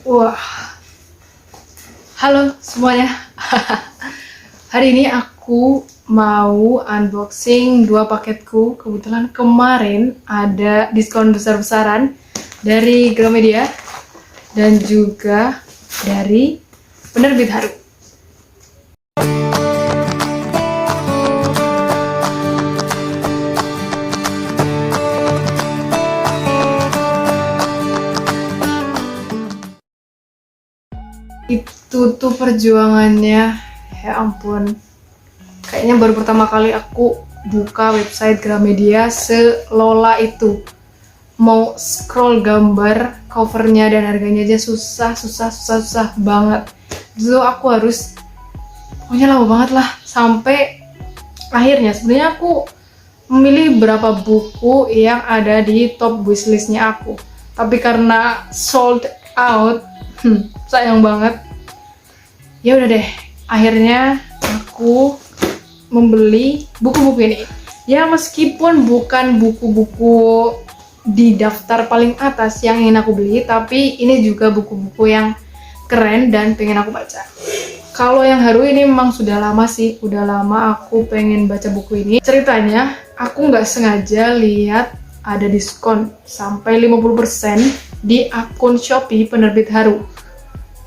Wah, halo semuanya. Hari ini aku mau unboxing dua paketku. Kebetulan kemarin ada diskon besar-besaran dari Gramedia dan juga dari penerbit Haru. Itu tuh perjuangannya, ya ampun. Kayaknya baru pertama kali aku buka website Gramedia selola itu. Mau scroll gambar covernya dan harganya aja susah banget. Jadi aku harus, pokoknya lama banget lah, sampai akhirnya sebenarnya aku memilih berapa buku yang ada di top wishlistnya aku. Tapi karena sold out, sayang banget. Ya udah deh, akhirnya aku membeli buku-buku ini. Ya meskipun bukan buku-buku di daftar paling atas yang ingin aku beli, tapi ini juga buku-buku yang keren dan pengen aku baca. Kalau yang Haru ini memang sudah lama sih, udah lama aku pengen baca buku ini. Ceritanya, aku nggak sengaja lihat ada diskon sampai 50% di akun Shopee penerbit Haru.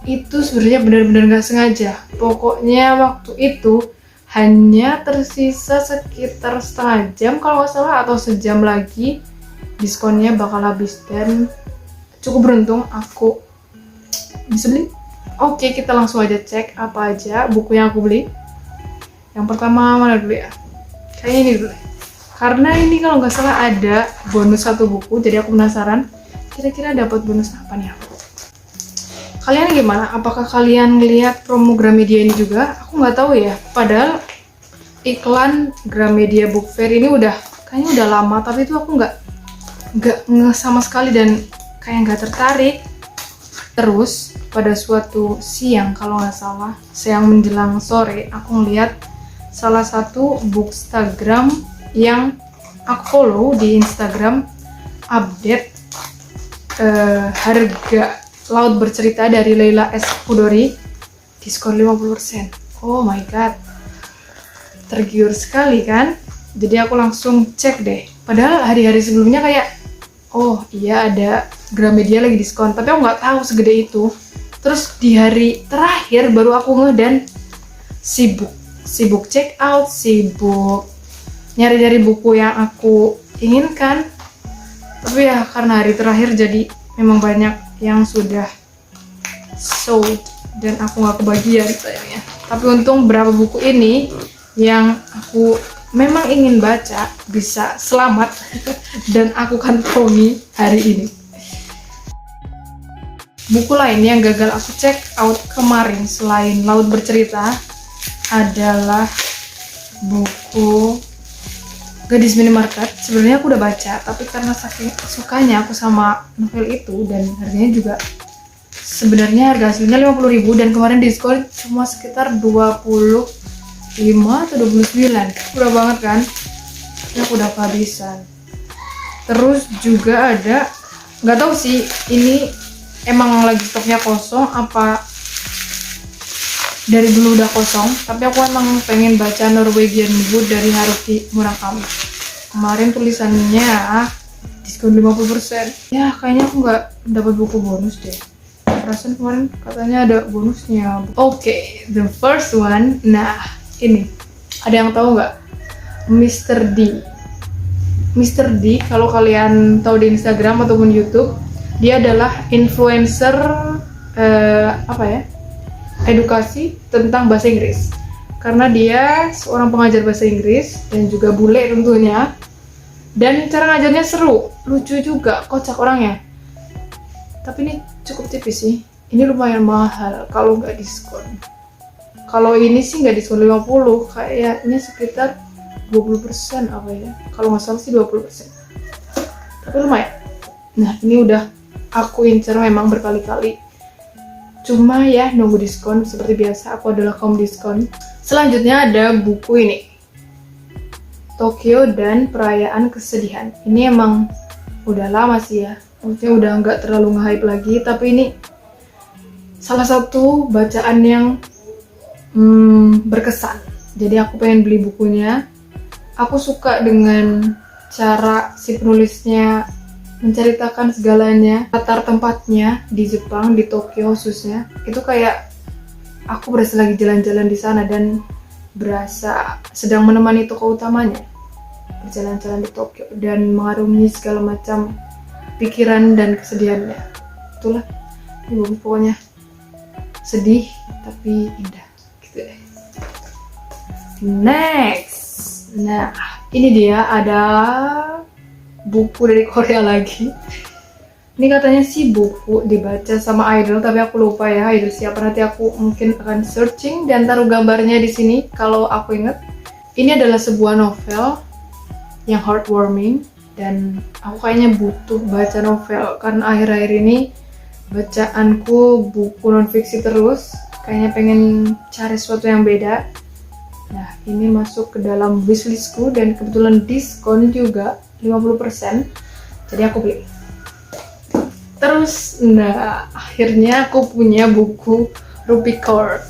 Itu sebenarnya benar-benar nggak sengaja. Pokoknya waktu itu hanya tersisa sekitar setengah jam kalau nggak salah, atau sejam lagi diskonnya bakal habis, dan cukup beruntung aku bisa beli. Oke, kita langsung aja cek apa aja buku yang aku beli. Yang pertama mana dulu ya? Kayaknya ini dulu. Karena ini kalau nggak salah ada bonus satu buku, jadi aku penasaran kira-kira dapat bonus apa nih aku. Kalian gimana? Apakah kalian ngeliat promo Gramedia ini juga? Aku nggak tahu ya. Padahal iklan Gramedia Book Fair ini kayaknya udah lama, tapi itu aku nggak nge sama sekali dan kayak nggak tertarik. Terus pada suatu siang kalau nggak salah, siang menjelang sore, aku ngeliat salah satu bookstagram yang aku follow di Instagram update harga Laut Bercerita dari Leila S. Chudori diskon 50%. Oh my god, tergiur sekali kan? Jadi aku langsung cek deh. Padahal hari-hari sebelumnya kayak, oh iya ada Gramedia lagi diskon, tapi aku nggak tahu segede itu. Terus di hari terakhir baru aku ngeh dan sibuk check out, sibuk nyari-nyari buku yang aku inginkan. Tapi ya karena hari terakhir jadi memang banyak yang sudah sold dan aku nggak kebagian sayangnya. Tapi untung berapa buku ini yang aku memang ingin baca bisa selamat dan aku kantongi hari ini. Buku lain yang gagal aku check out kemarin selain Laut Bercerita adalah buku Gadis Minimarket. Sebenarnya aku udah baca, tapi karena saking sukanya aku sama novel itu dan harganya juga sebenarnya harga aslinya 50.000 dan kemarin diskon cuma sekitar 25 atau 29. Murah banget kan? Ya aku udah kehabisan. Terus juga ada, nggak tahu sih ini emang lagi stoknya kosong apa dari dulu udah kosong, tapi aku emang pengen baca Norwegian Wood dari Haruki Murakami. Kemarin tulisannya diskon 50%. Ya kayaknya aku nggak dapat buku bonus deh. Perasaan kemarin katanya ada bonusnya. Oke, the first one. Nah ini, ada yang tahu nggak? Mr. D. Mr. D kalau kalian tahu di Instagram ataupun YouTube, dia adalah influencer edukasi tentang bahasa Inggris, karena dia seorang pengajar bahasa Inggris dan juga bule tentunya, dan cara ngajarnya seru, lucu juga, kocak orangnya. Tapi ini cukup tipis sih, ini lumayan mahal kalau nggak diskon. Kalau ini sih nggak diskon 50, kayaknya sekitar 20% apa ya, kalau nggak salah sih 20%, tapi lumayan. Nah ini udah aku incer memang berkali-kali, cuma ya nunggu diskon. Seperti biasa aku adalah kaum diskon. Selanjutnya ada buku ini, Tokyo dan Perayaan Kesedihan. Ini emang udah lama sih ya, maksudnya udah nggak terlalu nge-hype lagi, tapi ini salah satu bacaan yang berkesan. Jadi aku pengen beli bukunya. Aku suka dengan cara si penulisnya menceritakan segalanya, latar tempatnya di Jepang, di Tokyo khususnya. Itu kayak aku berasa lagi jalan-jalan di sana dan berasa sedang menemani tokoh utamanya berjalan-jalan di Tokyo dan mengarungi segala macam pikiran dan kesedihannya. Itulah, ini bagus pokoknya. Sedih tapi indah gitu deh. Next, nah ini dia ada buku dari Korea lagi. Ini katanya sih buku dibaca sama idol, tapi aku lupa ya idol siapa. Nanti aku mungkin akan searching dan taruh gambarnya di sini kalau aku inget. Ini adalah sebuah novel yang heartwarming dan aku kayaknya butuh baca novel karena akhir-akhir ini bacaanku buku non-fiksi terus. Kayaknya pengen cari sesuatu yang beda. Nah, ini masuk ke dalam wishlistku dan kebetulan diskon juga 50%. Jadi aku beli. Terus, nah akhirnya aku punya buku Rupicore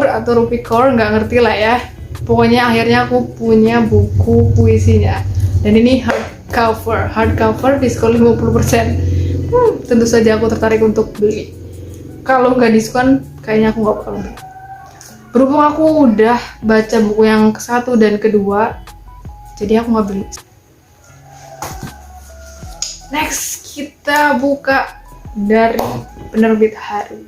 atau Rupicore, nggak ngerti lah ya. Pokoknya akhirnya aku punya buku puisinya. Dan ini hardcover diskon 50%. Tentu saja aku tertarik untuk beli. Kalau nggak diskon, kayaknya aku nggak bakal beli. Berhubung aku udah baca buku yang ke-1 dan kedua, jadi aku nggak beli. Next, kita buka dari penerbit Haru.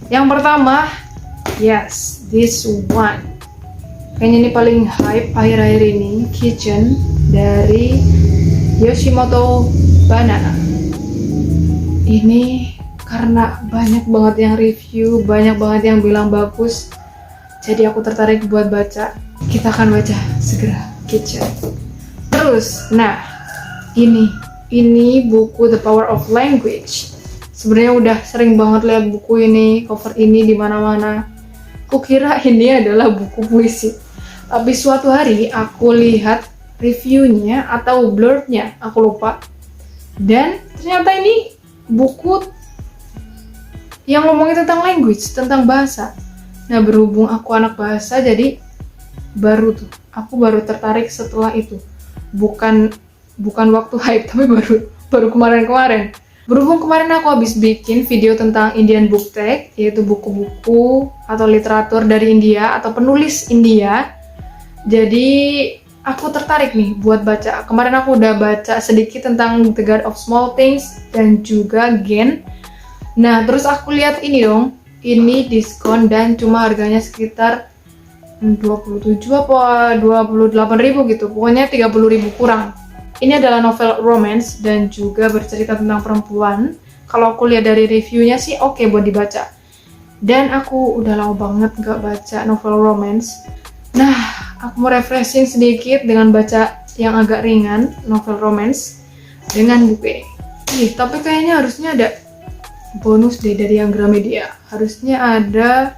Yang pertama, yes, this one. Kayaknya ini paling hype akhir-akhir ini, Kitchen dari Yoshimoto Banana. Ini karena banyak banget yang review, banyak banget yang bilang bagus, jadi aku tertarik buat baca. Kita akan baca segera Kitchen. Terus, nah ini buku The Power of Language. Sebenarnya udah sering banget lihat buku ini, cover ini di mana-mana. Kukira ini adalah buku puisi, tapi suatu hari aku lihat reviewnya atau blurbnya, aku lupa. Dan ternyata ini buku yang ngomongin tentang language, tentang bahasa. Nah, berhubung aku anak bahasa, jadi aku baru tertarik setelah itu. Bukan waktu hype, tapi baru kemarin. Berhubung kemarin aku habis bikin video tentang Indian Book Tag, yaitu buku-buku atau literatur dari India atau penulis India. Jadi aku tertarik nih buat baca. Kemarin aku udah baca sedikit tentang The God of Small Things dan juga Gen. Nah, terus aku lihat ini dong, ini diskon dan cuma harganya sekitar 27 apa 28.000 gitu. Pokoknya 30.000 kurang. Ini adalah novel romance dan juga bercerita tentang perempuan. Kalau aku lihat dari reviewnya sih oke buat dibaca. Dan aku udah lama banget gak baca novel romance. Nah, aku mau refreshing sedikit dengan baca yang agak ringan, novel romance, dengan buku ini. Tapi kayaknya harusnya ada bonus deh dari yang Gramedia. Harusnya ada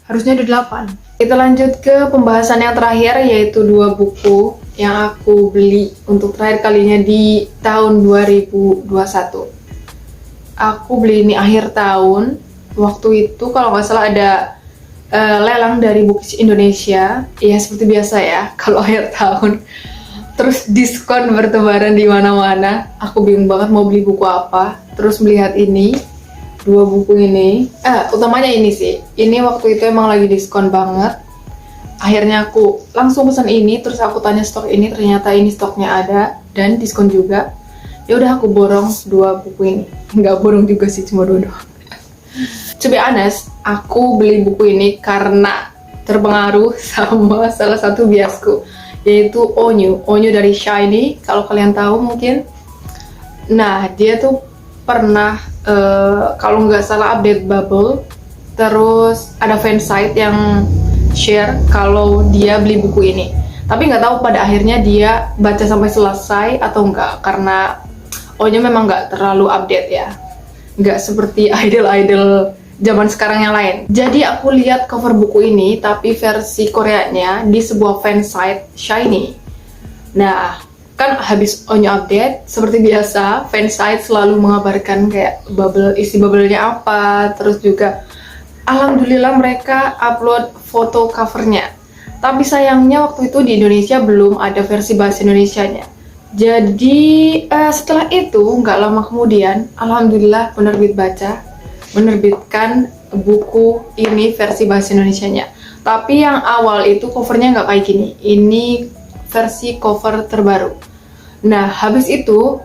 8. Kita lanjut ke pembahasan yang terakhir, yaitu 2 buku yang aku beli untuk terakhir kalinya di tahun 2021. Aku beli ini akhir tahun. Waktu itu kalau nggak salah ada lelang dari Bookish Indonesia. Ya seperti biasa ya, kalau akhir tahun. Terus diskon bertebaran di mana-mana. Aku bingung banget mau beli buku apa. Terus melihat ini, 2 buku ini. Utamanya ini sih. Ini waktu itu emang lagi diskon banget. Akhirnya aku langsung pesan ini, terus aku tanya stok ini, ternyata ini stoknya ada dan diskon juga. Ya udah aku borong 2 buku ini. Nggak borong juga sih, cuma 2 doang. To be honest, aku beli buku ini karena terpengaruh sama salah satu biasku, yaitu Onyu dari Shiny, kalau kalian tahu mungkin. Nah, dia tuh pernah kalau nggak salah update bubble, terus ada fansite yang share kalau dia beli buku ini. Tapi nggak tahu pada akhirnya dia baca sampai selesai atau enggak, karena Onyu memang nggak terlalu update ya, nggak seperti idol-idol zaman sekarang yang lain. Jadi aku lihat cover buku ini, tapi versi Koreanya di sebuah fansite Shiny. Nah, Kan habis Onyo update, seperti biasa, fansite selalu mengabarkan kayak isi bubble-nya apa, terus juga alhamdulillah mereka upload foto covernya. Tapi sayangnya waktu itu di Indonesia belum ada versi bahasa Indonesianya. Jadi setelah itu nggak lama kemudian, alhamdulillah penerbit baca menerbitkan buku ini versi bahasa Indonesianya. Tapi yang awal itu covernya nggak kayak gini. Ini versi cover terbaru. Nah, habis itu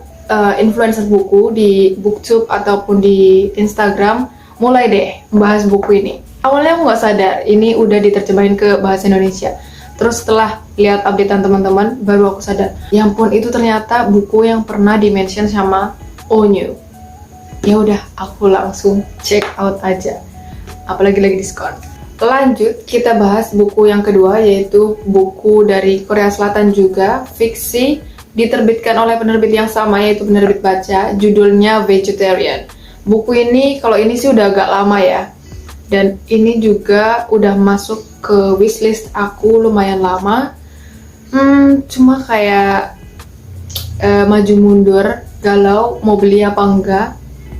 influencer buku di BookTube ataupun di Instagram mulai deh membahas buku ini. Awalnya aku nggak sadar ini udah diterjemahin ke bahasa Indonesia. Terus setelah lihat updatean teman-teman, baru aku sadar. Ya ampun, itu ternyata buku yang pernah di-mention sama Onyo. Ya udah, aku langsung check out aja. Apalagi lagi diskon. Lanjut, kita bahas buku yang kedua, yaitu buku dari Korea Selatan juga, fiksi, diterbitkan oleh penerbit yang sama, yaitu penerbit baca, judulnya Vegetarian. Buku ini, kalau ini sih udah agak lama ya, dan ini juga udah masuk ke wishlist aku lumayan lama. Cuma kayak maju mundur, galau, mau beli apa enggak,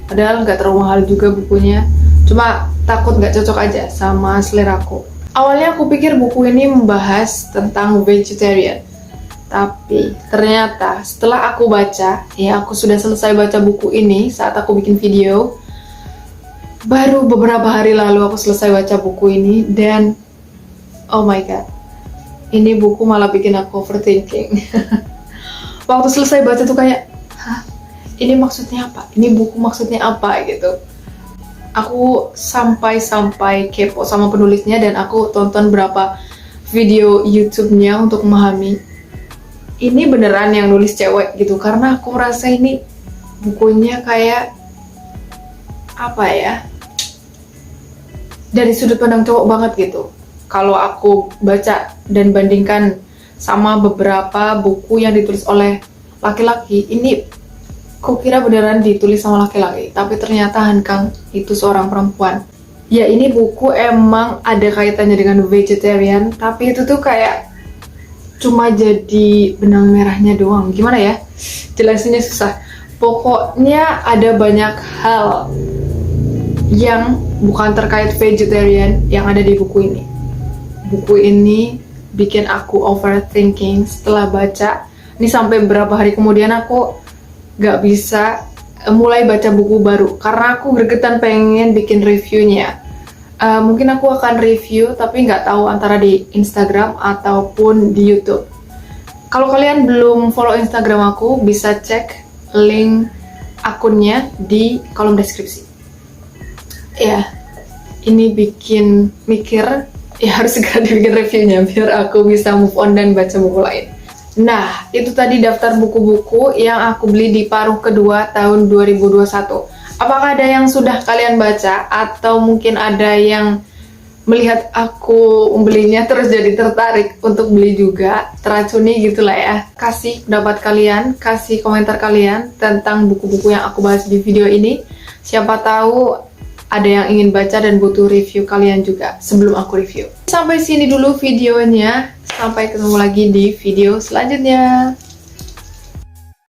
padahal nggak terlalu mahal juga bukunya, cuma takut nggak cocok aja sama seleraku. Awalnya aku pikir buku ini membahas tentang vegetarian, tapi ternyata setelah aku baca, ya aku sudah selesai baca buku ini saat aku bikin video. Baru beberapa hari lalu aku selesai baca buku ini dan oh my god, ini buku malah bikin aku overthinking. Waktu selesai baca tuh kayak, hah? Ini maksudnya apa? Ini buku maksudnya apa gitu. Aku sampai kepo sama penulisnya dan aku tonton berapa video YouTube-nya untuk memahami ini beneran yang nulis cewek gitu, karena aku merasa ini bukunya kayak apa ya, dari sudut pandang cowok banget gitu. Kalau aku baca dan bandingkan sama beberapa buku yang ditulis oleh laki-laki, ini kukira beneran ditulis sama laki-laki, tapi ternyata Han Kang itu seorang perempuan. Ya, ini buku emang ada kaitannya dengan vegetarian, tapi itu tuh kayak cuma jadi benang merahnya doang. Gimana ya? Jelasinnya susah. Pokoknya ada banyak hal yang bukan terkait vegetarian yang ada di buku ini. Buku ini bikin aku overthinking setelah baca. Ini sampai beberapa hari kemudian aku gak bisa mulai baca buku baru karena aku gregetan pengen bikin reviewnya. Mungkin aku akan review tapi nggak tahu antara di Instagram ataupun di YouTube. Kalau kalian belum follow Instagram aku, bisa cek link akunnya di kolom deskripsi. Ya, ini bikin mikir, ya harus segera dibikin reviewnya biar aku bisa move on dan baca buku lain. Nah, itu tadi daftar buku-buku yang aku beli di paruh kedua tahun 2021. Apakah ada yang sudah kalian baca atau mungkin ada yang melihat aku membelinya terus jadi tertarik untuk beli juga, teracuni gitulah ya. Kasih pendapat kalian, kasih komentar kalian tentang buku-buku yang aku bahas di video ini. Siapa tahu ada yang ingin baca dan butuh review kalian juga sebelum aku review. Sampai sini dulu videonya. Sampai ketemu lagi di video selanjutnya.